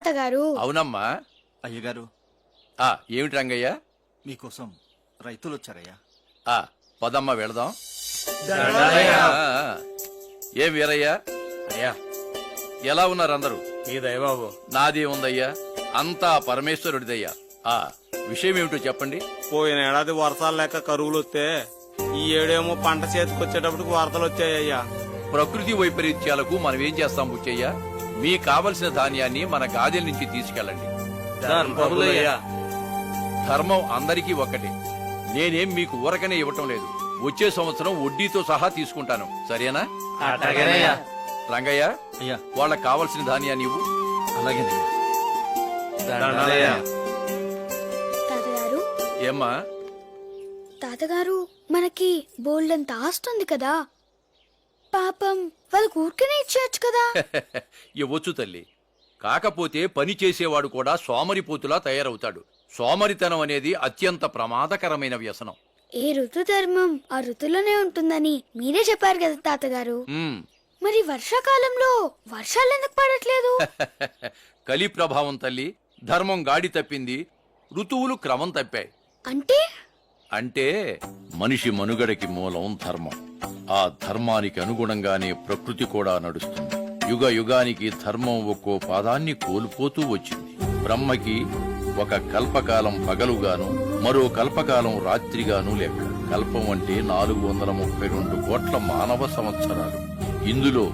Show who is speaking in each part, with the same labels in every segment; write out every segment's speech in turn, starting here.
Speaker 1: తాతగారు.
Speaker 2: అవునమ్మా.
Speaker 3: అయ్యగారు,
Speaker 2: ఏమిటి రంగయ్య?
Speaker 3: మీకోసం రైతులు వచ్చారయ్యా.
Speaker 2: పదమ్మా వెళదాం. ఏం వీరయ్యా?
Speaker 4: అయ్యా,
Speaker 2: ఎలా ఉన్నారు అందరూ?
Speaker 4: మీ దయబాబు.
Speaker 2: నాదే ఉందయ్యా, అంతా పరమేశ్వరుడిదయ్యా. విషయం ఏమిటో చెప్పండి.
Speaker 5: పోయిన ఏడాది వర్షాలు లేక కరువులు వస్తే ఈ ఏడేమో పంట చేతికి వచ్చేటప్పటికి వరదలు వచ్చాయ్యా.
Speaker 2: ప్రకృతి వైపరీత్యాలకు మనం ఏం చేస్తాం బుచ్చయ్య? మీకు కావలసిన ధాన్యాన్ని మన గాదెల నుంచి తీసుకెళ్ళండి. ధర్మం అందరికీ ఒక్కటే. నేనేం మీకు ఊరకనే ఇవ్వటం లేదు. వచ్చే సంవత్సరం వడ్డీతో సహా తీసుకుంటాను, సరేనా? రంగయ్య, వాళ్ళకి కావలసిన ధాన్యాన్ని ఇవ్వు.
Speaker 1: తాతగారు,
Speaker 2: ఏమ్మా?
Speaker 1: తాతగారు, మనకి బోల్డంత ఆస్తుంది కదా, పాపం వాళ్ళకు ఊరికనే ఇచ్చేయచ్చు కదా.
Speaker 2: ఇవ్వచ్చు తల్లి. కాకపోతే పని చేసేవాడు కూడా సోమరిపోతులా తయారవుతాడు. సోమరితనం అనేది అత్యంత ప్రమాదకరమైన వ్యసనం.
Speaker 1: ఏ ఋతు ధర్మం ఆ ఋతులోనే ఉంటుందని మీరే చెప్పారు కదా తాతగారు. మరి వర్షాకాలంలో వర్షాలు ఎందుకు పడట్లేదు?
Speaker 2: కలి ప్రభావం తల్లి. ధర్మం గాడి తప్పింది, ఋతువులు క్రమం తప్పాయి. అంటే మనిషి మనుగడకి మూలం ధర్మం. ఆ ధర్మానికి అనుగుణంగానే ప్రకృతి కూడా నడుస్తుంది. యుగ యుగానికి ధర్మం ఒక్కో పాదాన్ని కోల్పోతూ వచ్చింది. బ్రహ్మకి ఒక కల్పకాలం పగలుగాను, మరో కల్పకాలం రాత్రిగాను లెక్క. కల్పం అంటే 432 కోట్ల మానవ సంవత్సరాలు. ఇందులో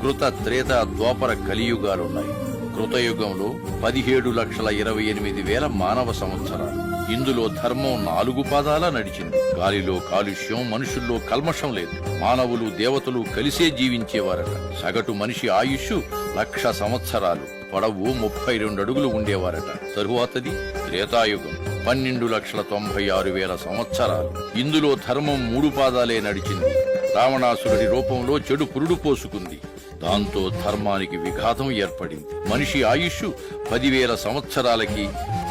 Speaker 2: కృత, త్రేత, ద్వాపర, కలియుగాలున్నాయి. కృతయుగంలో 17,28,000 మానవ సంవత్సరాలు. ఇందులో ధర్మం 4 పాదాల నడిచింది. గాలిలో కాలుష్యం, మనుషుల్లో కల్మషం లేదు. మానవులు, దేవతలు కలిసే జీవించేవారట. సగటు మనిషి ఆయుష్ 1,00,000 సంవత్సరాలు. పొడవు 32 అడుగులు ఉండేవారట. తరువాతది త్రేతాయుగం, 12,96,000 సంవత్సరాలు. ఇందులో ధర్మం 3 పాదాలే నడిచింది. రావణాసురుడి రూపంలో చెడు పురుడు పోసుకుంది. దాంతో ధర్మానికి విఘాతం ఏర్పడింది. మనిషి ఆయుష్ 10,000 సంవత్సరాలకి,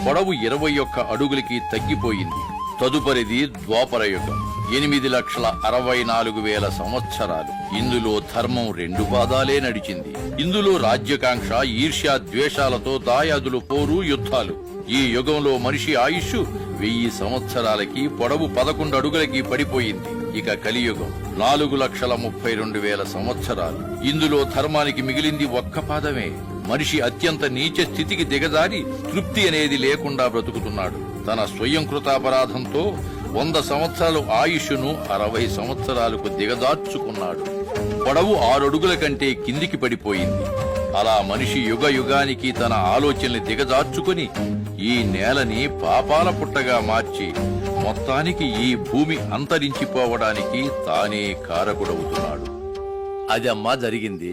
Speaker 2: పొడవు 21 అడుగులకి తగ్గిపోయింది. తదుపరిది ద్వాపరయుగం, 8,64,000 సంవత్సరాలు. ఇందులో ధర్మం 2 పాదాలే నడిచింది. ఇందులో రాజ్యకాంక్ష, ఈర్ష్య, ద్వేషాలతో దాయాదులు, పోరు, యుద్ధాలు. ఈ యుగంలో మనిషి ఆయుష్ 1000 సంవత్సరాలకి, పొడవు 11 అడుగులకి పడిపోయింది. ఇక కలియుగం 4,32,000 సంవత్సరాలు. ఇందులో ధర్మానికి మిగిలింది 1 పాదమే. మనిషి అత్యంత నీచ స్థితికి దిగజారి తృప్తి అనేది లేకుండా బ్రతుకుతున్నాడు. తన స్వయం కృతాపరాధంతో 100 సంవత్సరాలు ఆయుష్ను 60 సంవత్సరాలకు దిగదార్చుకున్నాడు. పొడవు 6 అడుగుల కంటే కిందికి పడిపోయింది. అలా మనిషి యుగ యుగానికి తన ఆలోచనల్ని దిగజార్చుకుని ఈ నేలని పాపాల పుట్టగా మార్చి మొత్తానికి ఈ భూమి అంతరించిపోవడానికి తానే కారకుడవుతున్నాడు. అదమ్మా జరిగింది.